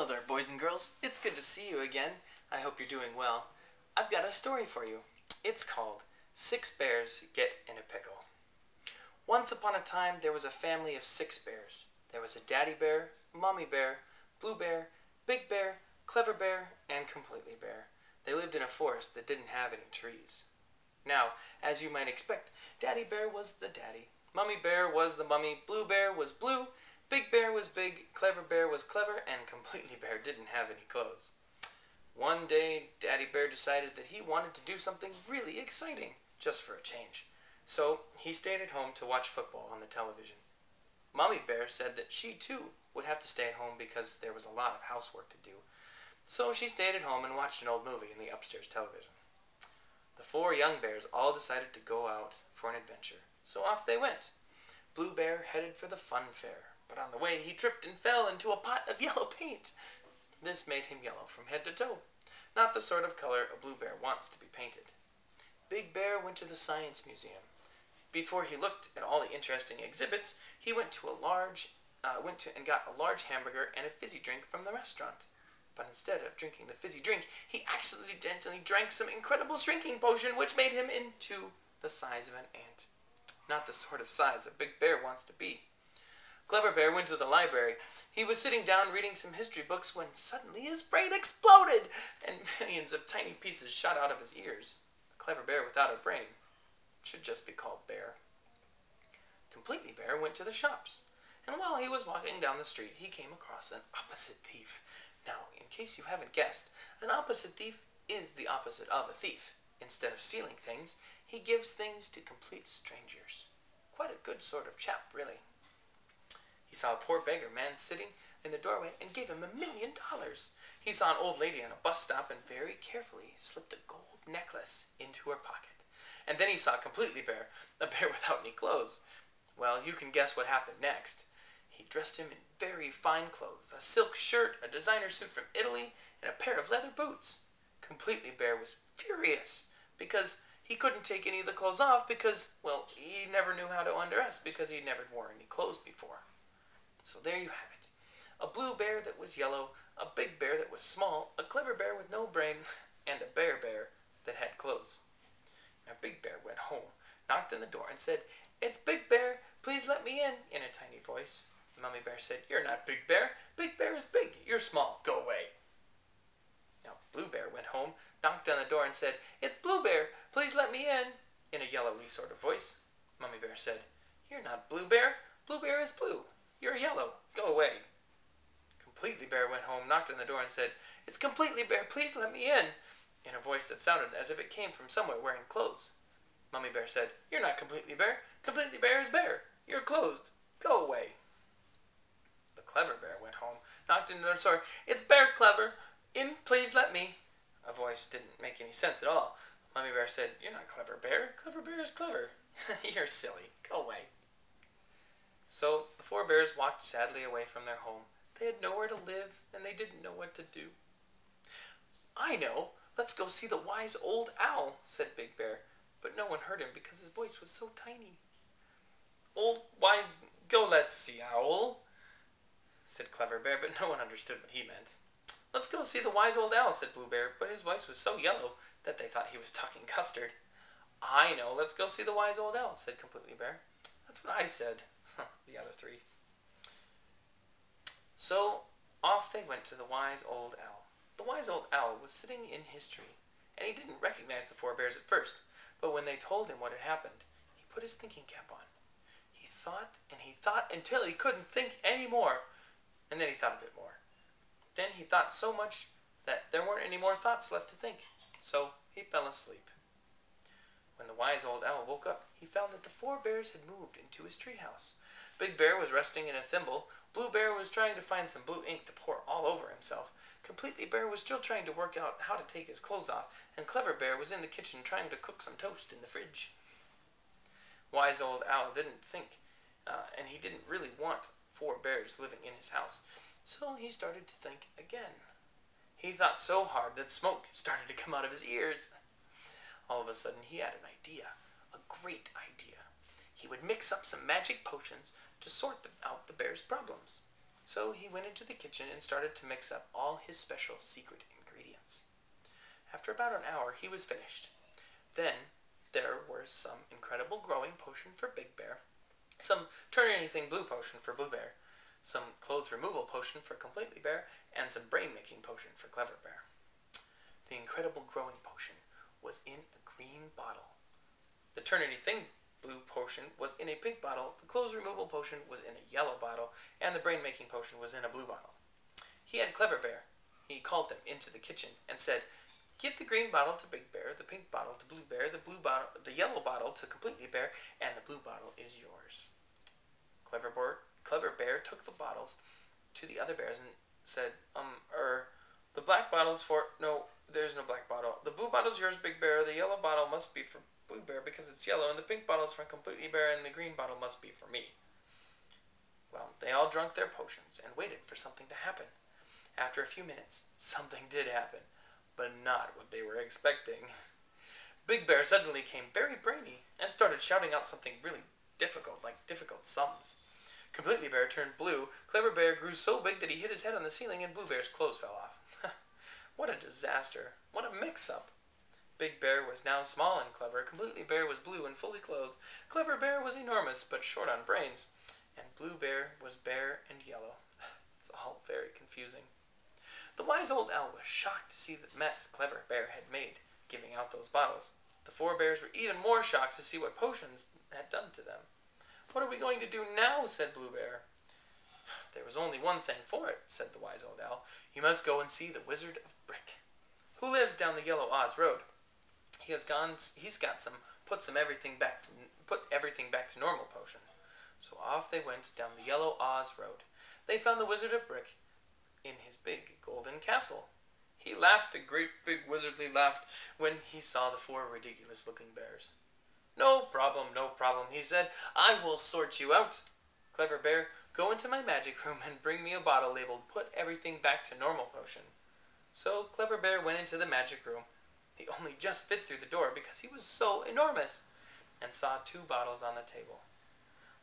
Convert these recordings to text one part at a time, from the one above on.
there, boys and girls. It's good to see you again. I hope you're doing well. I've got a story for you. It's called 6 Bears Get in a Pickle. Once upon a time, there was a family of 6 bears. There was a daddy bear, mommy bear, blue bear, big bear, clever bear, and completely bear. They lived in a forest that didn't have any trees. Now, as you might expect, daddy bear was the daddy. Mummy bear was the mummy, blue bear was blue, big bear was big, clever bear was clever, and completely bear didn't have any clothes. One day, daddy bear decided that he wanted to do something really exciting, just for a change. So, he stayed at home to watch football on the television. Mommy bear said that she too would have to stay at home because there was a lot of housework to do. So she stayed at home and watched an old movie in the upstairs television. The 4 young bears all decided to go out for an adventure, so off they went. Blue bear headed for the fun fair, but on the way he tripped and fell into a pot of yellow paint. This made him yellow from head to toe, not the sort of color a blue bear wants to be painted. Big bear went to the science museum. Before he looked at all the interesting exhibits, he went and got a large hamburger and a fizzy drink from the restaurant. But instead of drinking the fizzy drink, he accidentally drank some incredible shrinking potion which made him into the size of an ant. Not the sort of size a big bear wants to be. Clever bear went to the library. He was sitting down reading some history books when suddenly his brain exploded and millions of tiny pieces shot out of his ears. A clever bear without a brain should just be called bear. Completely bear went to the shops, and while he was walking down the street, he came across an opposite thief. Now, in case you haven't guessed, an opposite thief is the opposite of a thief. Instead of stealing things, he gives things to complete strangers. Quite a good sort of chap, really. He saw a poor beggar man sitting in the doorway and gave him $1 million. He saw an old lady on a bus stop and very carefully slipped a gold necklace into her pocket. And then he saw Completely Bear, a bear without any clothes. Well, you can guess what happened next. He dressed him in very fine clothes, a silk shirt, a designer suit from Italy, and a pair of leather boots. Completely Bear was furious because he couldn't take any of the clothes off because, well, he never knew how to undress because he'd never worn any clothes before. So there you have it. A blue bear that was yellow, a big bear that was small, a clever bear with no brain, and a bear that had clothes. Now Big Bear went home, knocked on the door, and said, "It's Big Bear, please let me in a tiny voice. Mummy Bear said, "You're not Big Bear. Big Bear is big. You're small. Go away." Now Blue Bear went home, knocked on the door, and said, "It's Blue Bear, please let me in a yellowy sort of voice. Mummy Bear said, "You're not Blue Bear. Blue Bear is blue. You're yellow. Go away." Completely Bear went home, knocked on the door, and said, "It's Completely Bear, please let me in a voice that sounded as if it came from somewhere wearing clothes. Mummy Bear said, "You're not Completely Bear. Completely Bear is bear. You're clothed. Go away." The Clever Bear went home, knocked on the door, "It's Bear Clever. In, please let me." A voice didn't make any sense at all. Mummy Bear said, "You're not Clever Bear. Clever Bear is clever. You're silly. Go away." So the 4 bears walked sadly away from their home. They had nowhere to live, and they didn't know what to do. "I know. Let's go see the wise old owl," said Big Bear, but no one heard him because his voice was so tiny. "Old wise, go let's see owl," said Clever Bear, but no one understood what he meant. "Let's go see the wise old owl," said Blue Bear, but his voice was so yellow that they thought he was talking custard. "I know. Let's go see the wise old owl," said Completely Bear. "That's what I said." The other 3. So off they went to the wise old owl. The wise old owl was sitting in his tree, and he didn't recognize the 4 bears at first, but when they told him what had happened, he put his thinking cap on. He thought and he thought until he couldn't think any more, and then he thought a bit more. Then he thought so much that there weren't any more thoughts left to think, so he fell asleep. When the wise old owl woke up, he found that the 4 bears had moved into his treehouse. Big Bear was resting in a thimble, Blue Bear was trying to find some blue ink to pour all over himself, Completely Bear was still trying to work out how to take his clothes off, and Clever Bear was in the kitchen trying to cook some toast in the fridge. Wise old owl didn't think, and he didn't really want 4 bears living in his house, so he started to think again. He thought so hard that smoke started to come out of his ears. All of a sudden, he had an idea, a great idea. He would mix up some magic potions to sort out the bears' problems. So he went into the kitchen and started to mix up all his special secret ingredients. After about an hour, he was finished. Then there was some incredible growing potion for Big Bear, some turn anything blue potion for Blue Bear, some clothes removal potion for Completely Bear, and some brain making potion for Clever Bear. The incredible growing potion was in a green bottle. The turn anything blue potion was in a pink bottle, the clothes removal potion was in a yellow bottle, and the brain making potion was in a blue bottle. He had Clever Bear. He called them into the kitchen and said, "Give the green bottle to Big Bear, the pink bottle to Blue Bear, the yellow bottle to Completely Bear, and the blue bottle is yours." Clever Bear took the bottles to the other bears and said, the black bottle's for, no, there's no black bottle. The blue bottle's yours, Big Bear, the yellow bottle must be for Blue Bear because it's yellow, and the pink bottle's for Completely Bear, and the green bottle must be for me. Well, they all drank their potions and waited for something to happen. After a few minutes, something did happen, but not what they were expecting. Big Bear suddenly became very brainy and started shouting out something really difficult, like difficult sums. Completely Bear turned blue. Clever Bear grew so big that he hit his head on the ceiling and Blue Bear's clothes fell off. What a disaster. What a mix-up. Big Bear was now small and clever. Completely Bear was blue and fully clothed. Clever Bear was enormous but short on brains. And Blue Bear was bare and yellow. It's all very confusing. The wise old owl was shocked to see the mess Clever Bear had made, giving out those bottles. The four bears were even more shocked to see what potions had done to them. "What are we going to do now?" said Blue Bear. "There was only one thing for it," said the wise old owl. "You must go and see the Wizard of Brick, who lives down the Yellow Oz Road. He's got some put everything back to normal potion." So off they went down the Yellow Oz Road. They found the Wizard of Brick in his big golden castle. He laughed a great big wizardly laugh when he saw the four ridiculous-looking bears. No problem," he said. "I will sort you out. Clever Bear, go into my magic room and bring me a bottle labeled 'Put Everything Back to Normal' potion." So Clever Bear went into the magic room. He only just fit through the door because he was so enormous, and saw two bottles on the table.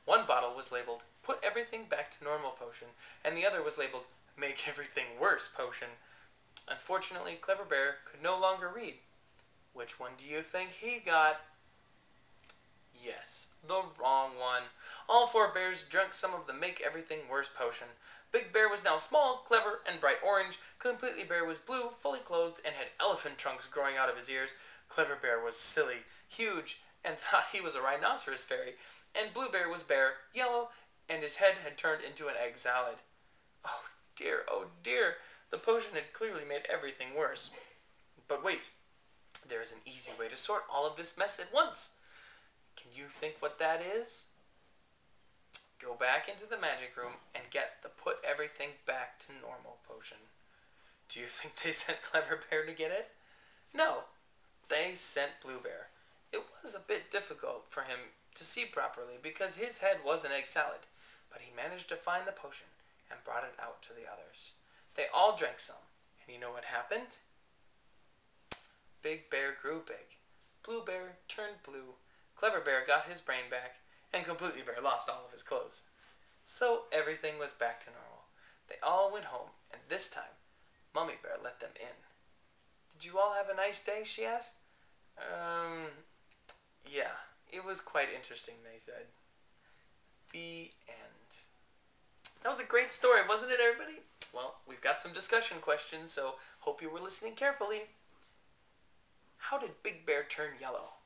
One bottle was labeled 'Put Everything Back to Normal' potion, and the other was labeled 'Make Everything Worse' potion. Unfortunately, Clever Bear could no longer read. Which one do you think he got? Yes, the wrong one. All four bears drank some of the Make Everything Worse potion. Big Bear was now small, clever, and bright orange. Completely Bear was blue, fully clothed, and had elephant trunks growing out of his ears. Clever Bear was silly, huge, and thought he was a rhinoceros fairy. And Blue Bear was bare, yellow, and his head had turned into an egg salad. Oh dear, the potion had clearly made everything worse. But wait, there is an easy way to sort all of this mess at once. Can you think what that is? Go back into the magic room and get the Put Everything Back to Normal potion. Do you think they sent Clever Bear to get it? No, they sent Blue Bear. It was a bit difficult for him to see properly because his head was an egg salad, but he managed to find the potion and brought it out to the others. They all drank some, and you know what happened? Big Bear grew big. Blue Bear turned blue. Clever Bear got his brain back, and Completely Bear lost all of his clothes. So everything was back to normal. They all went home, and this time, Mummy Bear let them in. "Did you all have a nice day?" she asked. Yeah, it was quite interesting," they said. The end. That was a great story, wasn't it, everybody? Well, we've got some discussion questions, so hope you were listening carefully. How did Big Bear turn yellow?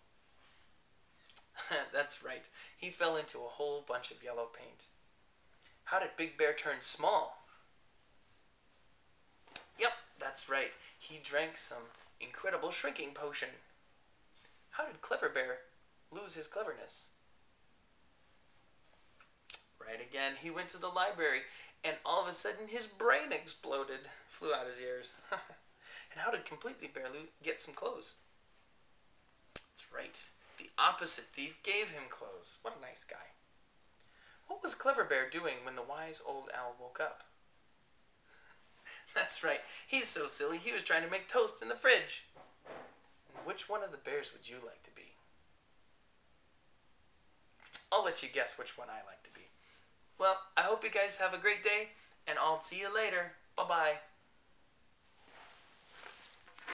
That's right. He fell into a whole bunch of yellow paint. How did Big Bear turn small? Yep, that's right. He drank some incredible shrinking potion. How did Clever Bear lose his cleverness? Right again, he went to the library, and all of a sudden his brain exploded, flew out his ears. And how did Completely Bear get some clothes? That's right. The opposite thief gave him clothes. What a nice guy. What was Clever Bear doing when the wise old owl woke up? That's right. He's so silly he was trying to make toast in the fridge. And which one of the bears would you like to be? I'll let you guess which one I like to be. Well, I hope you guys have a great day, and I'll see you later. Bye-bye.